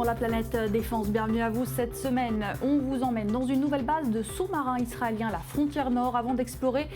Bonjour la planète défense, bienvenue à vous. Cette semaine, on vous emmène dans une nouvelle base de sous-marins israéliens, la frontière nord, avant d'explorer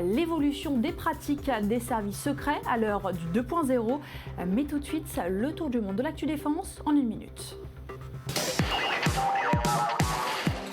l'évolution des pratiques des services secrets à l'heure du 2.0. Mais tout de suite, le tour du monde de l'actu défense en 1 minute.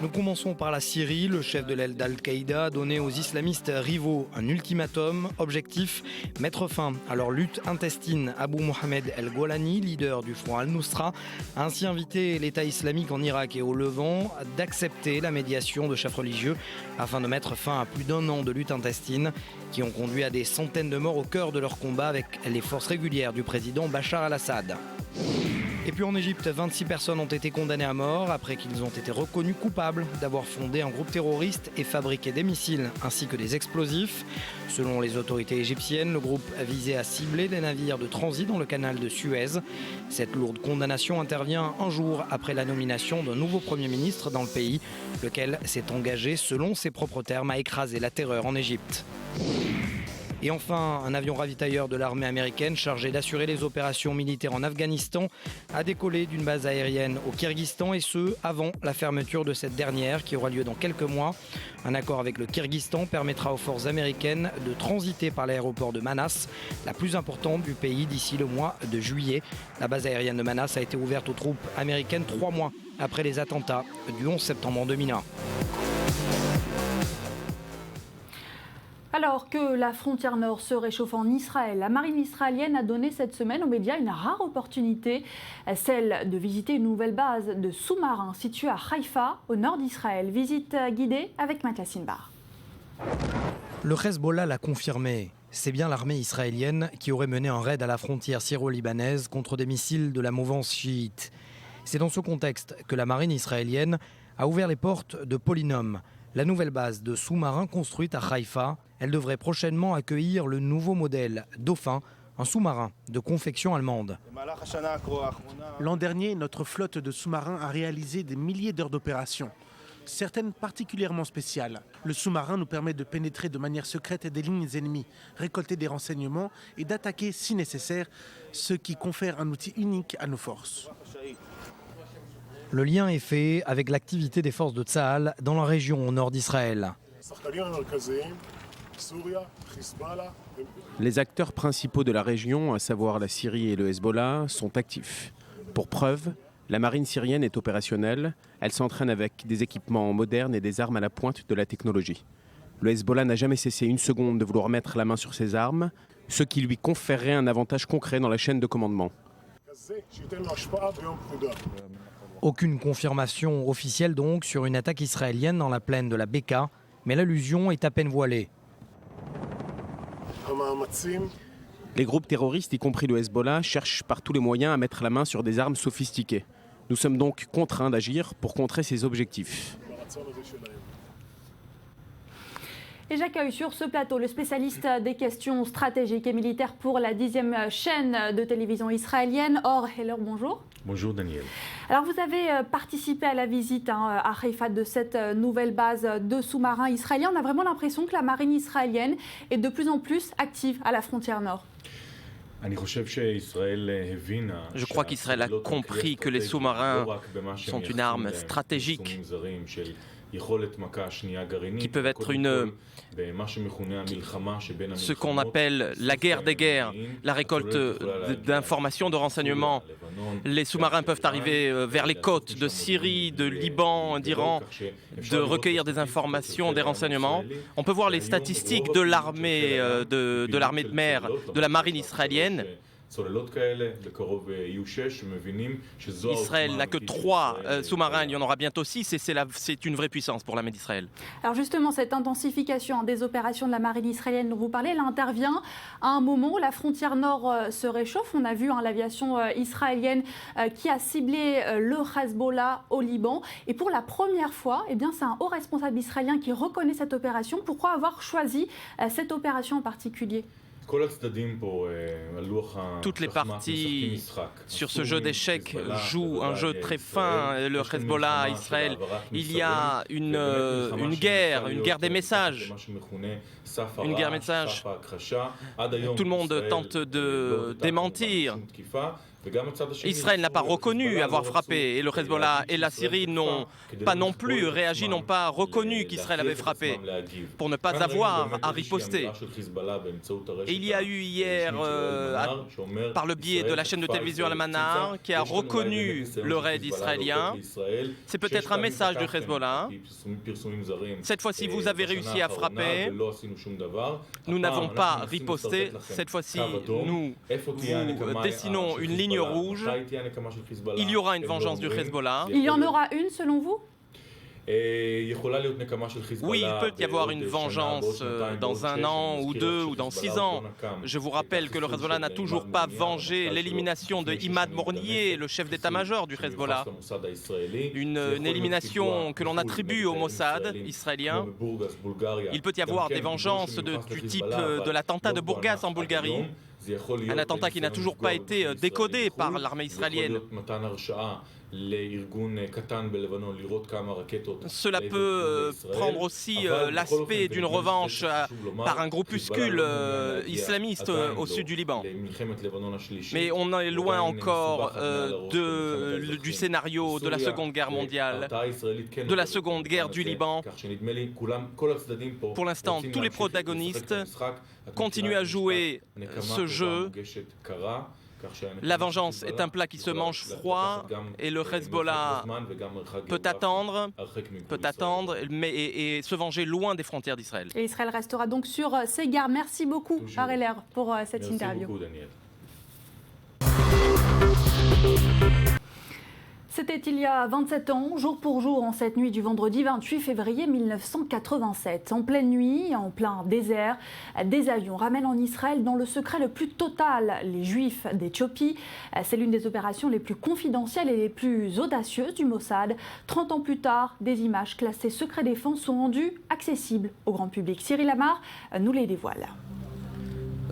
Nous commençons par la Syrie. Le chef de l'aile d'Al-Qaïda a donné aux islamistes rivaux un ultimatum. Objectif, mettre fin à leur lutte intestine. Abu Mohamed El-Golani, leader du front Al-Nusra, a ainsi invité l'État islamique en Irak et au Levant d'accepter la médiation de chefs religieux afin de mettre fin à plus d'1 an de lutte intestine qui ont conduit à des centaines de morts au cœur de leur combat avec les forces régulières du président Bachar al-Assad. Et puis en Égypte, 26 personnes ont été condamnées à mort après qu'ils ont été reconnus coupables d'avoir fondé un groupe terroriste et fabriqué des missiles ainsi que des explosifs. Selon les autorités égyptiennes, le groupe visait à cibler des navires de transit dans le canal de Suez. Cette lourde condamnation intervient un jour après la nomination d'un nouveau Premier ministre dans le pays, lequel s'est engagé, selon ses propres termes, à écraser la terreur en Égypte. Et enfin, un avion ravitailleur de l'armée américaine chargé d'assurer les opérations militaires en Afghanistan a décollé d'une base aérienne au Kyrgyzstan et ce, avant la fermeture de cette dernière qui aura lieu dans quelques mois. Un accord avec le Kyrgyzstan permettra aux forces américaines de transiter par l'aéroport de Manas, la plus importante du pays d'ici le mois de juillet. La base aérienne de Manas a été ouverte aux troupes américaines 3 mois après les attentats du 11 septembre 2001. Alors que la frontière nord se réchauffe en Israël, la marine israélienne a donné cette semaine aux médias une rare opportunité, celle de visiter une nouvelle base de sous-marins située à Haïfa, au nord d'Israël. Visite guidée avec Mathias Sinbar. Le Hezbollah l'a confirmé. C'est bien l'armée israélienne qui aurait mené un raid à la frontière syro-libanaise contre des missiles de la mouvance chiite. C'est dans ce contexte que la marine israélienne a ouvert les portes de Polynum, la nouvelle base de sous-marins construite à Haïfa. Elle devrait prochainement accueillir le nouveau modèle Dauphin, un sous-marin de confection allemande. L'an dernier, notre flotte de sous-marins a réalisé des milliers d'heures d'opération, certaines particulièrement spéciales. Le sous-marin nous permet de pénétrer de manière secrète des lignes ennemies, récolter des renseignements et d'attaquer si nécessaire, ce qui confère un outil unique à nos forces. Le lien est fait avec l'activité des forces de Tsahal dans la région au nord d'Israël. Les acteurs principaux de la région, à savoir la Syrie et le Hezbollah, sont actifs. Pour preuve, la marine syrienne est opérationnelle. Elle s'entraîne avec des équipements modernes et des armes à la pointe de la technologie. Le Hezbollah n'a jamais cessé une seconde de vouloir mettre la main sur ses armes, ce qui lui conférerait un avantage concret dans la chaîne de commandement. Aucune confirmation officielle donc sur une attaque israélienne dans la plaine de la Beka, mais l'allusion est à peine voilée. Les groupes terroristes, y compris le Hezbollah, cherchent par tous les moyens à mettre la main sur des armes sophistiquées. Nous sommes donc contraints d'agir pour contrer ces objectifs. Et j'accueille sur ce plateau le spécialiste des questions stratégiques et militaires pour la 10e chaîne de télévision israélienne, Or Heller, bonjour. Bonjour Daniel. Alors vous avez participé à la visite à Haïfa de cette nouvelle base de sous-marins israéliens. On a vraiment l'impression que la marine israélienne est de plus en plus active à la frontière nord. Je crois qu'Israël a compris que les sous-marins sont une arme stratégique qui peuvent être ce qu'on appelle la guerre des guerres, la récolte d'informations, de renseignements. Les sous-marins peuvent arriver vers les côtes de Syrie, de Liban, d'Iran, de recueillir des informations, des renseignements. On peut voir les statistiques de l'armée de l'armée de mer, de la marine israélienne. Israël n'a que 3 sous-marins, il y en aura bientôt 6 et c'est une vraie puissance pour l'armée d'Israël. Alors justement, cette intensification des opérations de la marine israélienne dont vous parlez, elle intervient à un moment où la frontière nord se réchauffe. On a vu l'aviation israélienne qui a ciblé le Hezbollah au Liban. Et pour la première fois, c'est un haut responsable israélien qui reconnaît cette opération. Pourquoi avoir choisi cette opération en particulier ? Toutes les parties sur ce jeu d'échecs jouent un jeu très fin. Le Hezbollah, Israël, il y a une guerre des messages. Une guerre message. Tout le monde tente de démentir. Israël n'a pas reconnu avoir frappé et le Hezbollah et la Syrie n'ont pas non plus réagi, n'ont pas reconnu qu'Israël avait frappé pour ne pas avoir à riposter. Et il y a eu hier, par le biais de la chaîne de télévision Al-Manar, qui a reconnu le raid israélien. C'est peut-être un message du Hezbollah. Cette fois-ci, vous avez réussi à frapper. Nous n'avons pas riposté. Cette fois-ci, nous vous dessinons une ligne rouge. Il y aura une vengeance du Hezbollah. Il y en aura une selon vous ? Oui, il peut y avoir une vengeance dans 1 an ou 2 ou dans 6 ans. Je vous rappelle que le Hezbollah n'a toujours pas vengé l'élimination de Imad Mornier, le chef d'état-major du Hezbollah. Une élimination que l'on attribue au Mossad israélien. Il peut y avoir des vengeances du type de l'attentat de Bourgas en Bulgarie. Un attentat qui n'a toujours pas été décodé par l'armée israélienne. Cela peut prendre aussi l'aspect d'une revanche par un groupuscule islamiste au sud du Liban. Mais on est loin encore du scénario de la Seconde Guerre mondiale, de la Seconde Guerre du Liban. Pour l'instant, tous les protagonistes continuent à jouer ce jeu. La vengeance est un plat qui se mange froid et le Hezbollah peut attendre et se venger loin des frontières d'Israël. Et Israël restera donc sur ses gardes. Merci beaucoup, Areler, pour cette interview. Beaucoup, Daniel. C'était il y a 27 ans, jour pour jour, en cette nuit du vendredi 28 février 1987. En pleine nuit, en plein désert, des avions ramènent en Israël dans le secret le plus total les Juifs d'Éthiopie. C'est l'une des opérations les plus confidentielles et les plus audacieuses du Mossad. 30 ans plus tard, des images classées secret défense sont rendues accessibles au grand public. Cyril Amar nous les dévoile.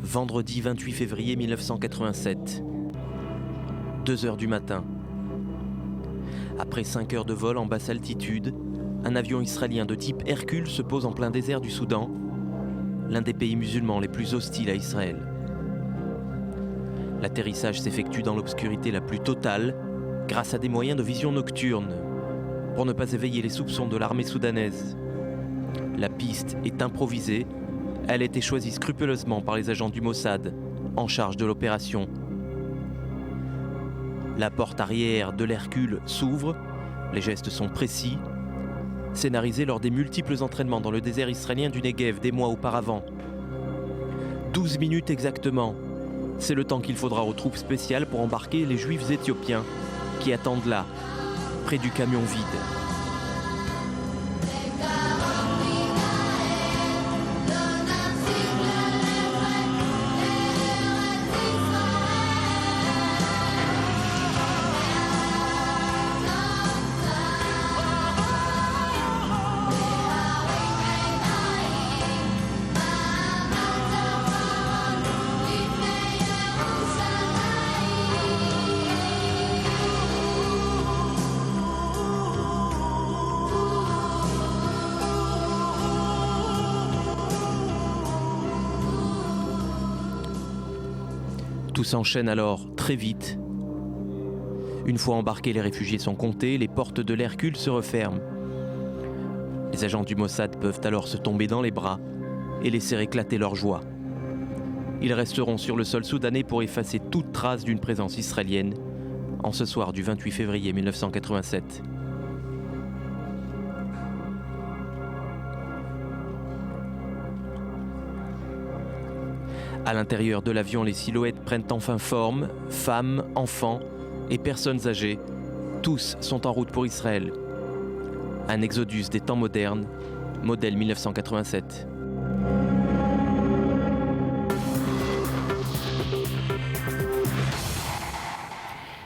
Vendredi 28 février 1987, 2 heures du matin. Après 5 heures de vol en basse altitude, un avion israélien de type Hercule se pose en plein désert du Soudan, l'un des pays musulmans les plus hostiles à Israël. L'atterrissage s'effectue dans l'obscurité la plus totale, grâce à des moyens de vision nocturne, pour ne pas éveiller les soupçons de l'armée soudanaise. La piste est improvisée, elle a été choisie scrupuleusement par les agents du Mossad, en charge de l'opération. La porte arrière de l'Hercule s'ouvre, les gestes sont précis, scénarisés lors des multiples entraînements dans le désert israélien du Negev des mois auparavant. 12 minutes exactement, c'est le temps qu'il faudra aux troupes spéciales pour embarquer les Juifs éthiopiens qui attendent là, près du camion vide. Tout s'enchaîne alors très vite. Une fois embarqués, les réfugiés sont comptés, les portes de l'Hercule se referment. Les agents du Mossad peuvent alors se tomber dans les bras et laisser éclater leur joie. Ils resteront sur le sol soudanais pour effacer toute trace d'une présence israélienne en ce soir du 28 février 1987. À l'intérieur de l'avion, les silhouettes prennent enfin forme, femmes, enfants et personnes âgées. Tous sont en route pour Israël. Un exodus des temps modernes, modèle 1987.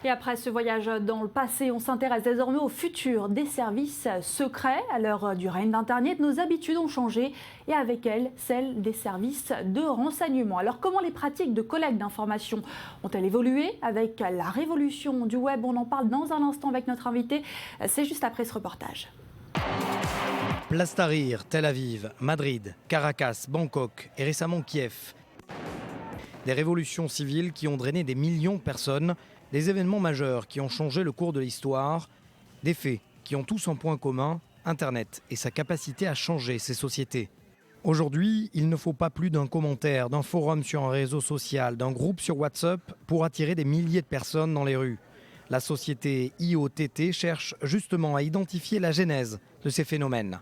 Et après ce voyage dans le passé, on s'intéresse désormais au futur des services secrets. À l'heure du règne d'Internet, nos habitudes ont changé et avec elles, celles des services de renseignement. Alors comment les pratiques de collecte d'informations ont-elles évolué avec la révolution du web? On en parle dans un instant avec notre invité. C'est juste après ce reportage. Place Tahrir, Tel Aviv, Madrid, Caracas, Bangkok et récemment Kiev. Des révolutions civiles qui ont drainé des millions de personnes Des événements majeurs qui ont changé le cours de l'histoire, des faits qui ont tous en point commun Internet et sa capacité à changer ces sociétés. Aujourd'hui, il ne faut pas plus d'un commentaire, d'un forum sur un réseau social, d'un groupe sur WhatsApp pour attirer des milliers de personnes dans les rues. La société IOTT cherche justement à identifier la genèse de ces phénomènes.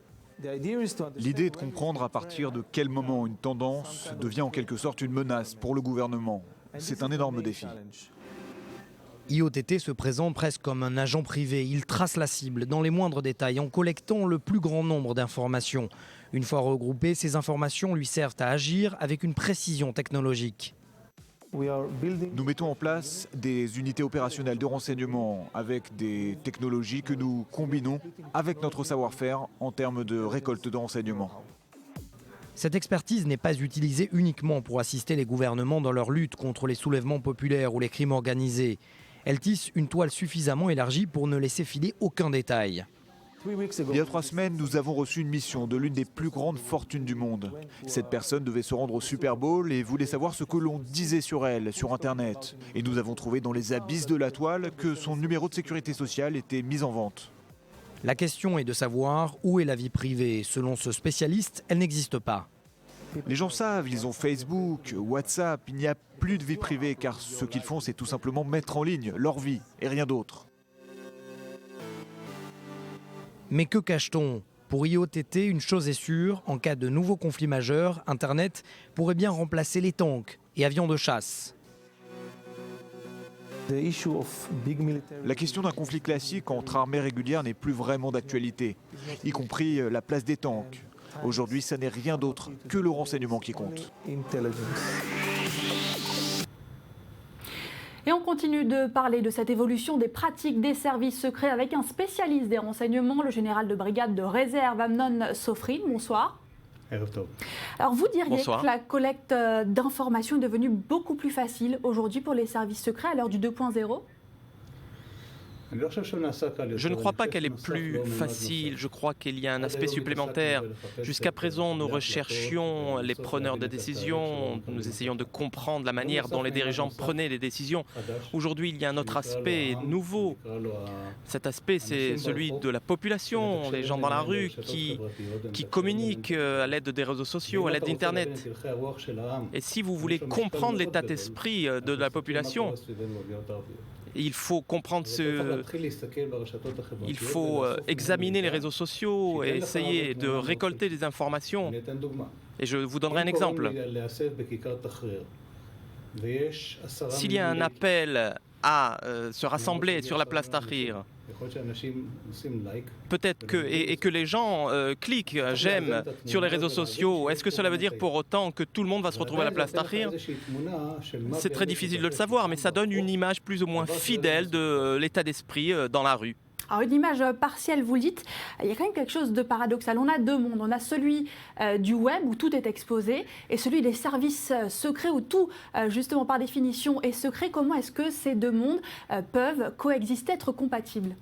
L'idée est de comprendre à partir de quel moment une tendance devient en quelque sorte une menace pour le gouvernement. C'est un énorme défi. IOTT se présente presque comme un agent privé. Il trace la cible dans les moindres détails en collectant le plus grand nombre d'informations. Une fois regroupées, ces informations lui servent à agir avec une précision technologique. Nous mettons en place des unités opérationnelles de renseignement avec des technologies que nous combinons avec notre savoir-faire en termes de récolte de renseignements. Cette expertise n'est pas utilisée uniquement pour assister les gouvernements dans leur lutte contre les soulèvements populaires ou les crimes organisés. Elle tisse une toile suffisamment élargie pour ne laisser filer aucun détail. Il y a 3 semaines, nous avons reçu une mission de l'une des plus grandes fortunes du monde. Cette personne devait se rendre au Super Bowl et voulait savoir ce que l'on disait sur elle, sur Internet. Et nous avons trouvé dans les abysses de la toile que son numéro de sécurité sociale était mis en vente. La question est de savoir où est la vie privée. Selon ce spécialiste, elle n'existe pas. Les gens savent, ils ont Facebook, WhatsApp, il n'y a plus de vie privée car ce qu'ils font c'est tout simplement mettre en ligne leur vie et rien d'autre. Mais que cache-t-on ? Pour IOTT, une chose est sûre, en cas de nouveau conflit majeur, Internet pourrait bien remplacer les tanks et avions de chasse. La question d'un conflit classique entre armées régulières n'est plus vraiment d'actualité, y compris la place des tanks. Aujourd'hui, ça n'est rien d'autre que le renseignement qui compte. Et on continue de parler de cette évolution des pratiques des services secrets avec un spécialiste des renseignements, le général de brigade de réserve Amnon Sofrin. Bonsoir. Alors vous diriez Bonsoir. que la collecte d'informations est devenue beaucoup plus facile aujourd'hui pour les services secrets à l'heure du 2.0 ? Je ne crois pas qu'elle est plus facile, je crois qu'il y a un aspect supplémentaire. Jusqu'à présent, nous recherchions les preneurs de décisions, nous essayons de comprendre la manière dont les dirigeants prenaient les décisions. Aujourd'hui, il y a un autre aspect nouveau. Cet aspect, c'est celui de la population, les gens dans la rue qui communiquent à l'aide des réseaux sociaux, à l'aide d'Internet. Et si vous voulez comprendre l'état d'esprit de la population, il faut comprendre il faut examiner les réseaux sociaux et essayer de récolter des informations. Et je vous donnerai un exemple. S'il y a un appel à se rassembler sur la place Tahrir, peut-être que les gens cliquent, j'aime sur les réseaux sociaux. Est-ce que cela veut dire pour autant que tout le monde va se retrouver à la place Tahrir ? C'est très difficile de le savoir, mais ça donne une image plus ou moins fidèle de l'état d'esprit dans la rue. Alors une image partielle, vous le dites, il y a quand même quelque chose de paradoxal. On a deux mondes. On a celui du web où tout est exposé et celui des services secrets où tout, justement par définition, est secret. Comment est-ce que ces deux mondes peuvent coexister, être compatibles ?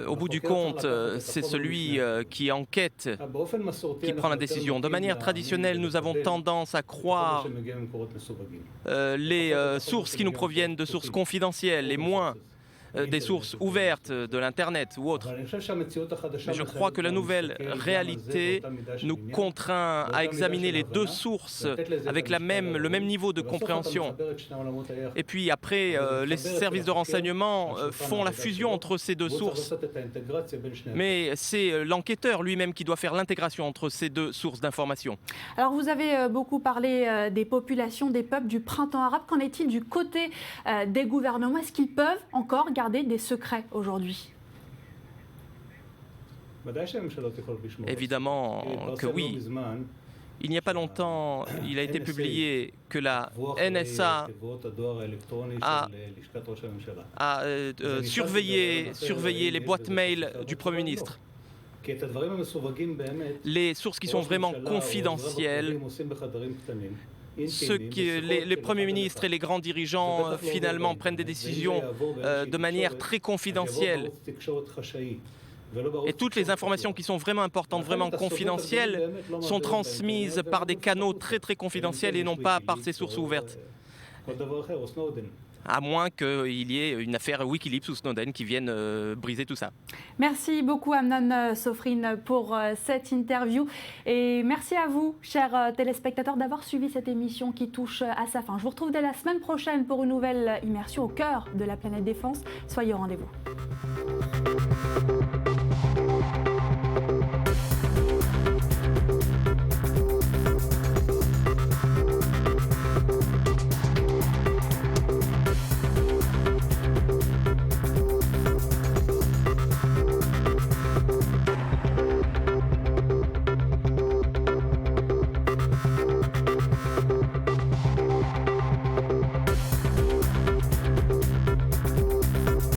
Au bout du compte, c'est celui qui enquête, qui prend la décision. De manière traditionnelle, nous avons tendance à croire les sources qui nous proviennent de sources confidentielles et moins des sources ouvertes de l'Internet ou autres. Mais je crois que la nouvelle réalité nous contraint à examiner les deux sources avec le même niveau de compréhension. Et puis après, les services de renseignement font la fusion entre ces deux sources. Mais c'est l'enquêteur lui-même qui doit faire l'intégration entre ces deux sources d'information. Alors vous avez beaucoup parlé des populations, des peuples, du printemps arabe. Qu'en est-il du côté des gouvernements ? Est-ce qu'ils peuvent encore garder des secrets aujourd'hui ? Évidemment que oui. Il n'y a pas longtemps, il a été publié que la NSA a surveillé les boîtes mail du Premier ministre. Les sources qui sont vraiment confidentielles, les premiers ministres et les grands dirigeants finalement prennent des décisions de manière très confidentielle. Et toutes les informations qui sont vraiment importantes, vraiment confidentielles, sont transmises par des canaux très très confidentiels et non pas par ces sources ouvertes. À moins qu'il y ait une affaire Wikileaks ou Snowden qui vienne briser tout ça. Merci beaucoup Amnon Sofrine pour cette interview et merci à vous, chers téléspectateurs, d'avoir suivi cette émission qui touche à sa fin. Je vous retrouve dès la semaine prochaine pour une nouvelle immersion au cœur de la planète défense. Soyez au rendez-vous.